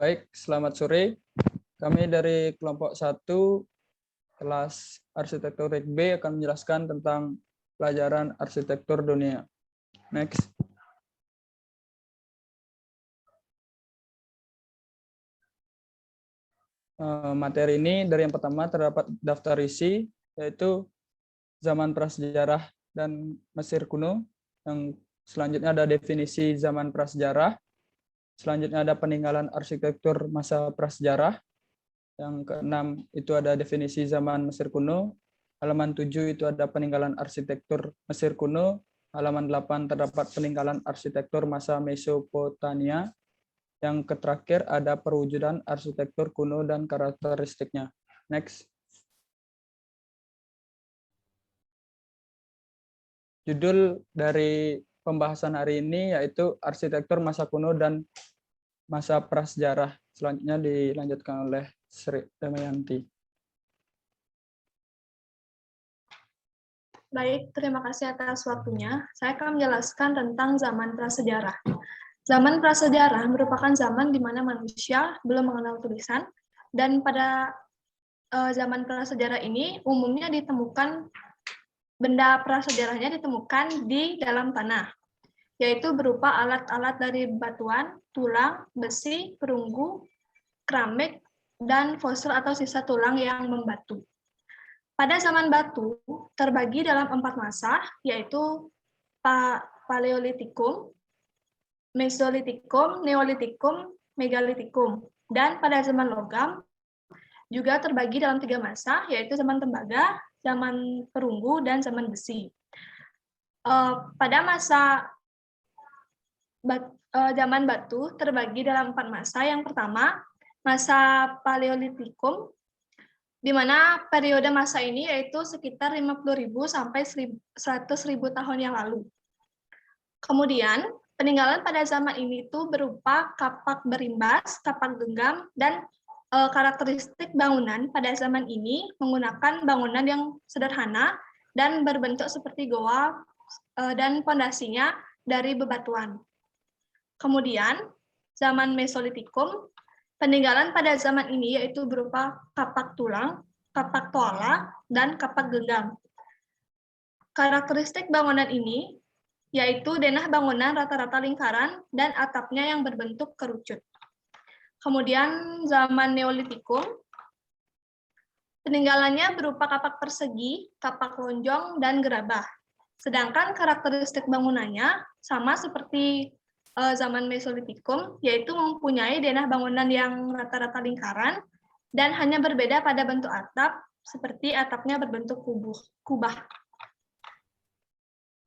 Baik, selamat sore. Kami dari kelompok 1 kelas arsitekturik B akan menjelaskan tentang pelajaran arsitektur dunia. Next. Materi ini dari yang pertama terdapat daftar isi, yaitu zaman prasejarah dan Mesir kuno. Yang selanjutnya ada definisi zaman prasejarah. Selanjutnya ada peninggalan arsitektur masa prasejarah. Yang keenam itu ada definisi zaman Mesir kuno. Halaman 7 itu ada peninggalan arsitektur Mesir kuno. Halaman 8 terdapat peninggalan arsitektur masa Mesopotamia. Yang terakhir ada perwujudan arsitektur kuno dan karakteristiknya. Next. Judul dari pembahasan hari ini yaitu arsitektur masa kuno dan masa prasejarah. Selanjutnya dilanjutkan oleh Sri Damayanti. Baik, terima kasih atas waktunya. Saya akan menjelaskan tentang zaman prasejarah. Zaman prasejarah merupakan zaman di mana manusia belum mengenal tulisan, dan pada zaman prasejarah ini umumnya ditemukan benda prasejarahnya ditemukan di dalam tanah, yaitu berupa alat-alat dari batuan, tulang, besi, perunggu, keramik, dan fosil atau sisa tulang yang membatu. Pada zaman batu terbagi dalam 4 masa, yaitu Paleolitikum, Mesolitikum, Neolitikum, Megalitikum. Dan pada zaman logam juga terbagi dalam 3 masa, yaitu zaman tembaga, zaman perunggu, dan zaman besi. Pada masa zaman batu terbagi dalam 4 masa. Yang pertama, masa Paleolitikum, di mana periode masa ini yaitu sekitar 50.000 sampai 100.000 tahun yang lalu. Kemudian, peninggalan pada zaman ini itu berupa kapak berimbas, kapak genggam, dan karakteristik bangunan pada zaman ini menggunakan bangunan yang sederhana dan berbentuk seperti goa dan pondasinya dari bebatuan. Kemudian, zaman Mesolitikum, peninggalan pada zaman ini yaitu berupa kapak tulang, kapak toala, dan kapak genggam. Karakteristik bangunan ini yaitu denah bangunan rata-rata lingkaran dan atapnya yang berbentuk kerucut. Kemudian zaman Neolitikum, peninggalannya berupa kapak persegi, kapak lonjong, dan gerabah. Sedangkan karakteristik bangunannya sama seperti zaman Mesolitikum, yaitu mempunyai denah bangunan yang rata-rata lingkaran dan hanya berbeda pada bentuk atap, seperti atapnya berbentuk kubah.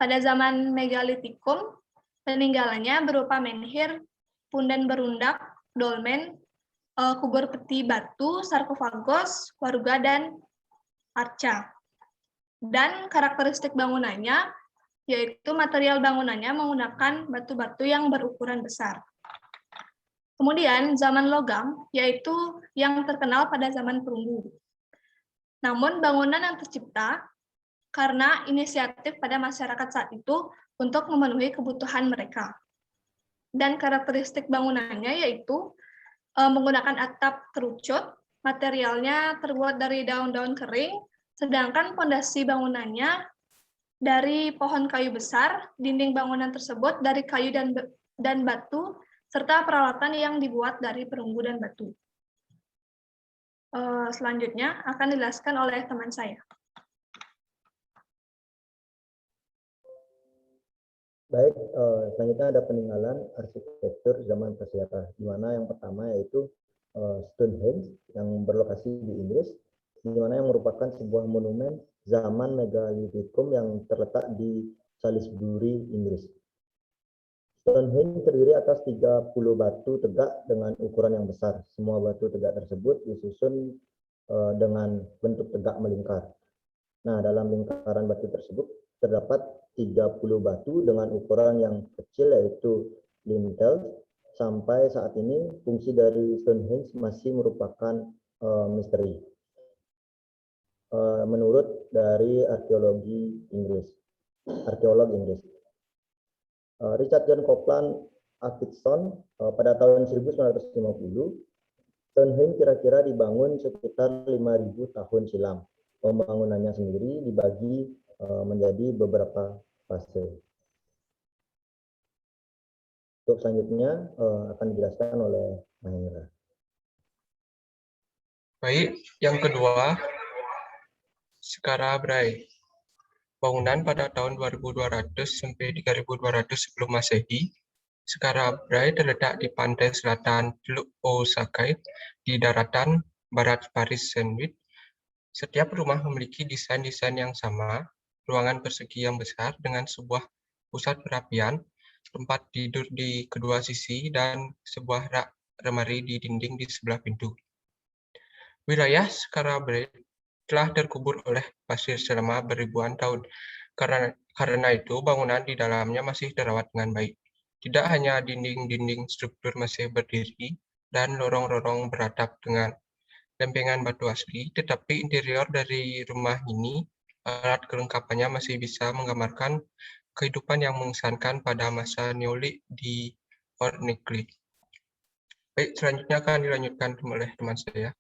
Pada zaman Megalitikum, peninggalannya berupa menhir, punden berundak, dolmen, kubur peti batu, sarkofagos, waruga, dan arca. Dan karakteristik bangunannya yaitu material bangunannya menggunakan batu-batu yang berukuran besar. Kemudian zaman logam, yaitu yang terkenal pada zaman perunggu. Namun bangunan yang tercipta karena inisiatif pada masyarakat saat itu untuk memenuhi kebutuhan mereka. Dan karakteristik bangunannya yaitu menggunakan atap kerucut, materialnya terbuat dari daun-daun kering, sedangkan pondasi bangunannya dari pohon kayu besar, dinding bangunan tersebut dari kayu dan batu, serta peralatan yang dibuat dari perunggu dan batu. Selanjutnya akan dijelaskan oleh teman saya. Baik, selanjutnya ada peninggalan arsitektur zaman prasejarah, di mana yang pertama yaitu Stonehenge yang berlokasi di Inggris, di mana yang merupakan sebuah monumen zaman Megalitikum yang terletak di Salisbury, Inggris. Stonehenge terdiri atas 30 batu tegak dengan ukuran yang besar. Semua batu tegak tersebut disusun dengan bentuk tegak melingkar. Nah, dalam lingkaran batu tersebut terdapat 30 batu dengan ukuran yang kecil yaitu lintel. Sampai saat ini fungsi dari Stonehenge masih merupakan misteri. Menurut dari arkeolog Inggris. Richard John Copeland Atkinson pada tahun 1950, Stonehenge kira-kira dibangun sekitar 5.000 tahun silam. Pembangunannya sendiri dibagi menjadi beberapa fase. Untuk selanjutnya akan dijelaskan oleh Mahendra. Baik, yang kedua, Skara Brahe. Bangunan pada tahun 2200 sampai 3200 sebelum Masehi. Skara Brahe terletak di pantai selatan Teluk Osakai di daratan barat Paris Saint-Louis. Setiap rumah memiliki desain-desain yang sama, ruangan persegi yang besar dengan sebuah pusat perapian, tempat tidur di kedua sisi, dan sebuah rak lemari di dinding di sebelah pintu. Wilayah Skara Brahe telah terkubur oleh pasir selama beribuan tahun. Karena itu, bangunan di dalamnya masih terawat dengan baik. Tidak hanya dinding-dinding struktur masih berdiri dan lorong-lorong beratap dengan lempengan batu asli, tetapi interior dari rumah ini, alat kelengkapannya masih bisa menggambarkan kehidupan yang mengesankan pada masa Neolit di Orkney. Baik, selanjutnya akan dilanjutkan oleh teman saya.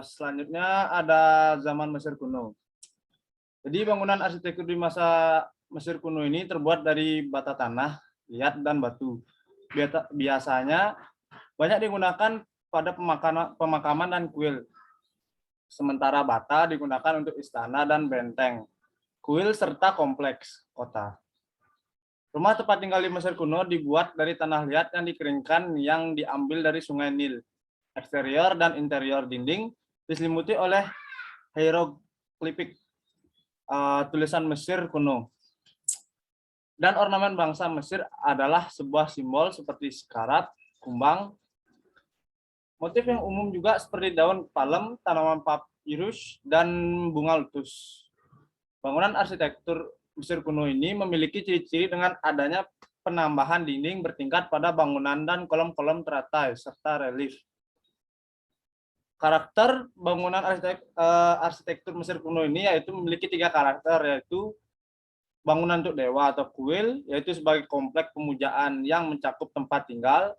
Selanjutnya ada zaman Mesir kuno. Jadi bangunan arsitektur di masa Mesir kuno ini terbuat dari bata tanah, liat, dan batu. Biasanya banyak digunakan pada pemakaman dan kuil. Sementara bata digunakan untuk istana dan benteng, kuil serta kompleks kota. Rumah tempat tinggal di Mesir kuno dibuat dari tanah liat yang dikeringkan yang diambil dari sungai Nil. Eksterior dan interior dinding diselimuti oleh hieroglifik tulisan Mesir kuno. Dan ornamen bangsa Mesir adalah sebuah simbol seperti sekarat, kumbang. Motif yang umum juga seperti daun palem, tanaman papirus, dan bunga lotus. Bangunan arsitektur Mesir kuno ini memiliki ciri-ciri dengan adanya penambahan dinding bertingkat pada bangunan dan kolom-kolom teratai serta relief. Karakter bangunan arsitektur Mesir kuno ini yaitu memiliki 3 karakter, yaitu bangunan untuk dewa atau kuil, yaitu sebagai kompleks pemujaan yang mencakup tempat tinggal,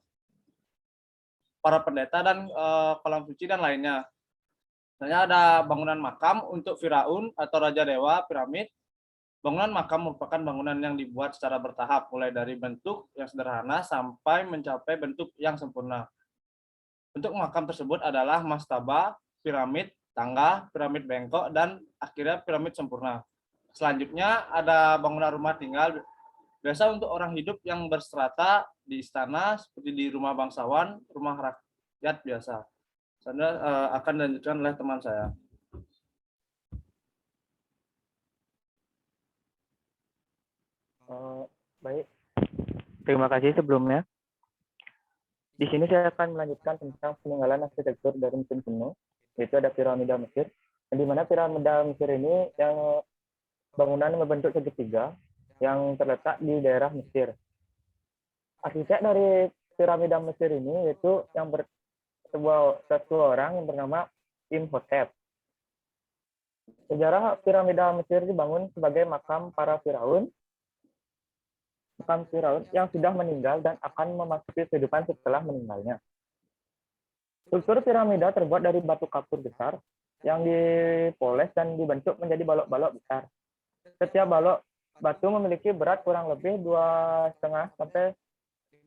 para pendeta, dan kolam suci dan lainnya. Misalnya ada bangunan makam untuk Firaun atau Raja Dewa, piramid. Bangunan makam merupakan bangunan yang dibuat secara bertahap, mulai dari bentuk yang sederhana sampai mencapai bentuk yang sempurna. Bentuk makam tersebut adalah mastaba, piramid, tangga, piramid bengkok, dan akhirnya piramid sempurna. Selanjutnya ada bangunan rumah tinggal, biasa untuk orang hidup yang berstrata di istana, seperti di rumah bangsawan, rumah rakyat biasa. Saya akan dilanjutkan oleh teman saya. Baik, terima kasih sebelumnya. Di sini saya akan melanjutkan tentang peninggalan arsitektur dari Mesir kuno, yaitu ada piramida Mesir. Di mana piramida Mesir ini yang bangunan berbentuk segitiga yang terletak di daerah Mesir. Arsitek dari piramida Mesir ini yaitu yang satu orang yang bernama Imhotep. Sejarah piramida Mesir dibangun sebagai makam para Firaun yang sudah meninggal dan akan memasuki kehidupan setelah meninggalnya. Struktur piramida terbuat dari batu kapur besar yang dipoles dan dibentuk menjadi balok-balok besar. Setiap balok batu memiliki berat kurang lebih 2,5 sampai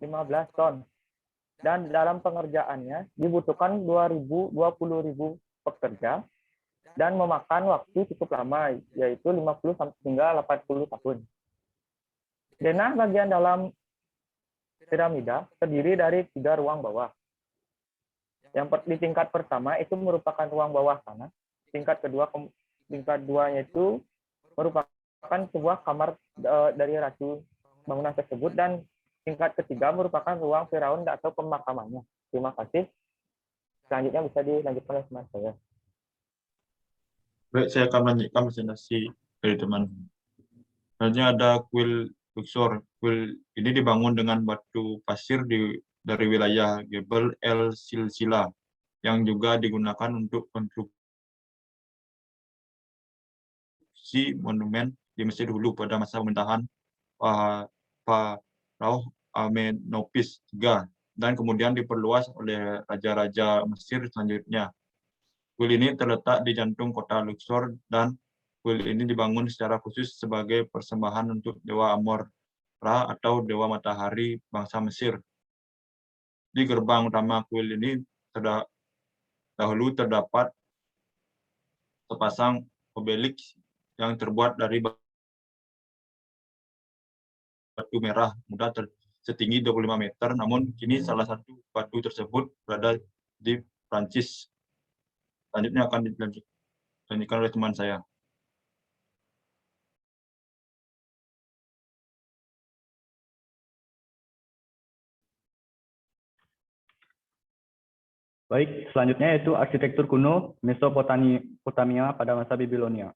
15 ton. Dan dalam pengerjaannya dibutuhkan 20.000 pekerja dan memakan waktu cukup lama, yaitu 50 hingga 80 tahun. Denah bagian dalam piramida terdiri dari 3 ruang bawah. Di tingkat pertama itu merupakan ruang bawah tanah. Tingkat duanya itu merupakan sebuah kamar dari ratu bangunan tersebut, dan tingkat ketiga merupakan ruang Firaun atau pemakamannya. Terima kasih. Selanjutnya bisa dilanjutkan oleh teman saya. Baik, saya akan melanjutkan presentasi dari teman. Selanjutnya ada kuil Luxor. Kuil ini dibangun dengan batu pasir dari wilayah Gebel El Silsila yang juga digunakan untuk konstruksi rekonstruksi monumen di Mesir dulu pada masa pemerintahan Pharaoh Amenopis III dan kemudian diperluas oleh raja-raja Mesir selanjutnya. Kuil ini terletak di jantung kota Luxor dan kuil ini dibangun secara khusus sebagai persembahan untuk Dewa Amon-Ra atau Dewa Matahari bangsa Mesir. Di gerbang utama kuil ini dahulu terdapat sepasang obelisk yang terbuat dari batu merah muda setinggi 25 meter, namun kini salah satu batu tersebut berada di Prancis. Selanjutnya akan dilanjutkan oleh teman saya. Baik, selanjutnya yaitu arsitektur kuno Mesopotamia pada masa Babilonia.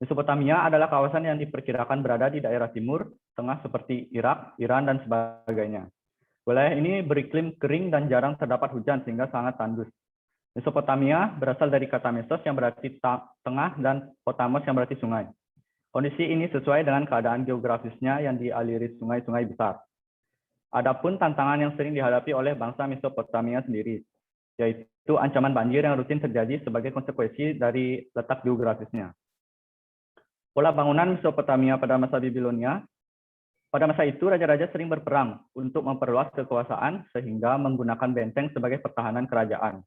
Mesopotamia adalah kawasan yang diperkirakan berada di daerah timur, tengah seperti Irak, Iran, dan sebagainya. Wilayah ini beriklim kering dan jarang terdapat hujan sehingga sangat tandus. Mesopotamia berasal dari kata mesos yang berarti tengah dan potamos yang berarti sungai. Kondisi ini sesuai dengan keadaan geografisnya yang dialiri sungai-sungai besar. Adapun tantangan yang sering dihadapi oleh bangsa Mesopotamia sendiri, yaitu ancaman banjir yang rutin terjadi sebagai konsekuensi dari letak geografisnya. Pola bangunan Mesopotamia pada masa Babilonia, pada masa itu raja-raja sering berperang untuk memperluas kekuasaan sehingga menggunakan benteng sebagai pertahanan kerajaan.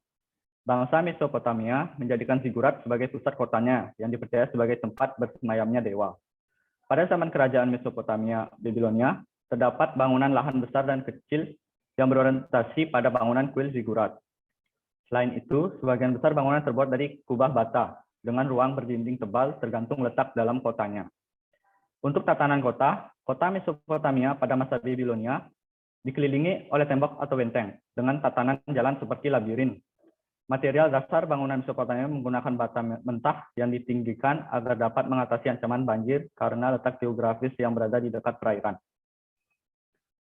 Bangsa Mesopotamia menjadikan zigurat sebagai pusat kotanya yang dipercaya sebagai tempat bersemayamnya dewa. Pada zaman kerajaan Mesopotamia Babilonia, terdapat bangunan lahan besar dan kecil yang berorientasi pada bangunan kuil zigurat. Selain itu, sebagian besar bangunan terbuat dari kubah bata dengan ruang berdinding tebal tergantung letak dalam kotanya. Untuk tatanan kota, kota Mesopotamia pada masa Babilonia dikelilingi oleh tembok atau benteng dengan tatanan jalan seperti labirin. Material dasar bangunan Mesopotamia menggunakan bata mentah yang ditinggikan agar dapat mengatasi ancaman banjir karena letak geografis yang berada di dekat perairan.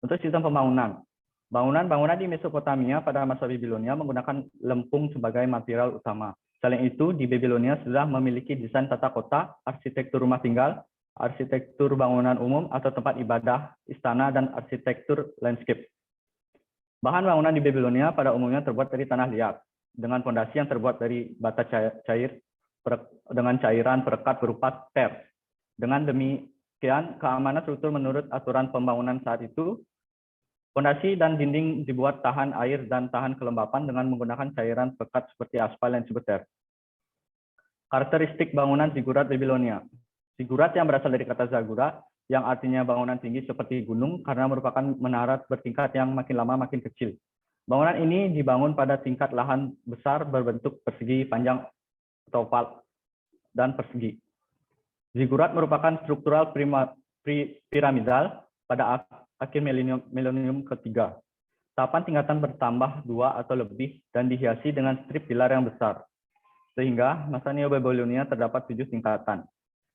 Untuk sistem pembangunan, bangunan-bangunan di Mesopotamia pada masa Babilonia menggunakan lempung sebagai material utama. Selain itu, di Babilonia sudah memiliki desain tata kota, arsitektur rumah tinggal, arsitektur bangunan umum atau tempat ibadah, istana, dan arsitektur landscape. Bahan bangunan di Babilonia pada umumnya terbuat dari tanah liat, dengan fondasi yang terbuat dari bata cair dengan cairan perekat berupa ter. Dengan demikian, keamanan struktur menurut aturan pembangunan saat itu, fondasi dan dinding dibuat tahan air dan tahan kelembapan dengan menggunakan cairan pekat seperti aspal dan sebeter. Karakteristik bangunan zigurat Babilonia. Zigurat yang berasal dari kata zagura, yang artinya bangunan tinggi seperti gunung karena merupakan menara bertingkat yang makin lama makin kecil. Bangunan ini dibangun pada tingkat lahan besar berbentuk persegi, panjang, oval, dan persegi. Zigurat merupakan struktural piramidal pada akhir milenium ketiga. Tahapan tingkatan bertambah 2 atau lebih dan dihiasi dengan strip pilar yang besar. Sehingga masa Neo-Babilonia terdapat 7 tingkatan.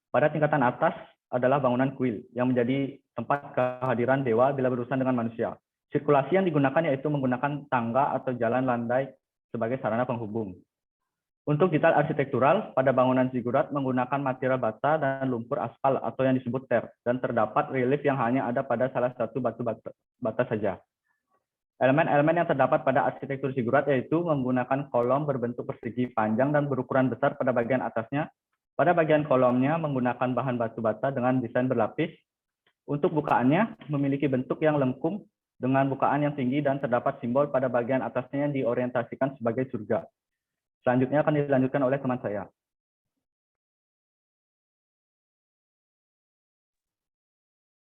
Pada tingkatan atas adalah bangunan kuil yang menjadi tempat kehadiran dewa bila berurusan dengan manusia. Sirkulasi yang digunakan yaitu menggunakan tangga atau jalan landai sebagai sarana penghubung. Untuk detail arsitektural, pada bangunan zigurat menggunakan material bata dan lumpur aspal atau yang disebut ter, dan terdapat relief yang hanya ada pada salah satu batu bata saja. Elemen-elemen yang terdapat pada arsitektur zigurat yaitu menggunakan kolom berbentuk persegi panjang dan berukuran besar pada bagian atasnya. Pada bagian kolomnya menggunakan bahan batu bata dengan desain berlapis. Untuk bukaannya memiliki bentuk yang lengkung dengan bukaan yang tinggi dan terdapat simbol pada bagian atasnya yang diorientasikan sebagai surga. Selanjutnya akan dilanjutkan oleh teman saya.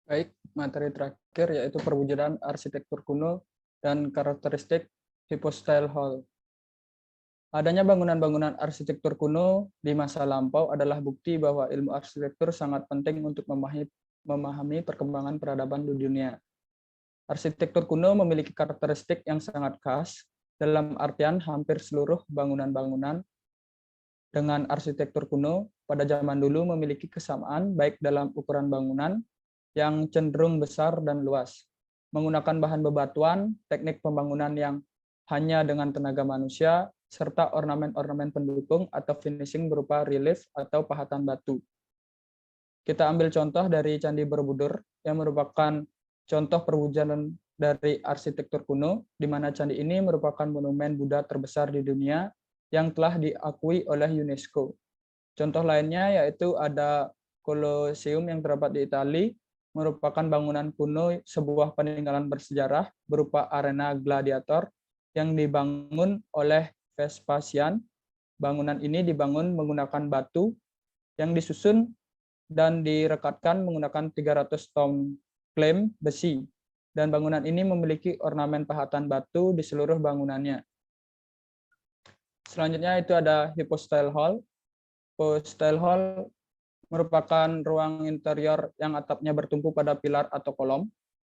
Baik, materi terakhir yaitu perwujudan arsitektur kuno dan karakteristik hypostyle hall. Adanya bangunan-bangunan arsitektur kuno di masa lampau adalah bukti bahwa ilmu arsitektur sangat penting untuk memahami perkembangan peradaban di dunia. Arsitektur kuno memiliki karakteristik yang sangat khas, dalam artian hampir seluruh bangunan-bangunan dengan arsitektur kuno pada zaman dulu memiliki kesamaan baik dalam ukuran bangunan yang cenderung besar dan luas, menggunakan bahan bebatuan, teknik pembangunan yang hanya dengan tenaga manusia, serta ornamen-ornamen pendukung atau finishing berupa relief atau pahatan batu. Kita ambil contoh dari Candi Borobudur yang merupakan contoh perwujudan dari arsitektur kuno, di mana candi ini merupakan monumen Buddha terbesar di dunia yang telah diakui oleh UNESCO. Contoh lainnya yaitu ada Colosseum yang terdapat di Italia, merupakan bangunan kuno sebuah peninggalan bersejarah berupa arena gladiator yang dibangun oleh Vespasian. Bangunan ini dibangun menggunakan batu yang disusun dan direkatkan menggunakan 300 ton klem besi. Dan bangunan ini memiliki ornamen pahatan batu di seluruh bangunannya. Selanjutnya itu ada Hypostyle Hall. Hypostyle Hall merupakan ruang interior yang atapnya bertumpu pada pilar atau kolom.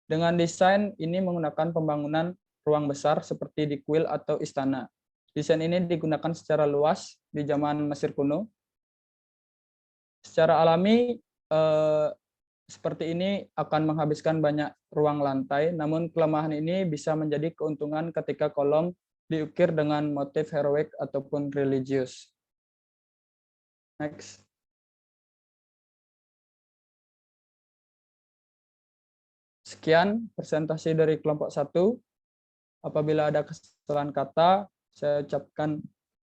Dengan desain ini menggunakan pembangunan ruang besar seperti di kuil atau istana. Desain ini digunakan secara luas di zaman Mesir kuno. Secara alami, seperti ini akan menghabiskan banyak ruang lantai, namun kelemahan ini bisa menjadi keuntungan ketika kolom diukir dengan motif heroik ataupun religius. Next. Sekian presentasi dari kelompok 1. Apabila ada kesalahan kata, saya ucapkan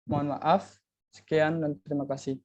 mohon maaf. Sekian dan terima kasih.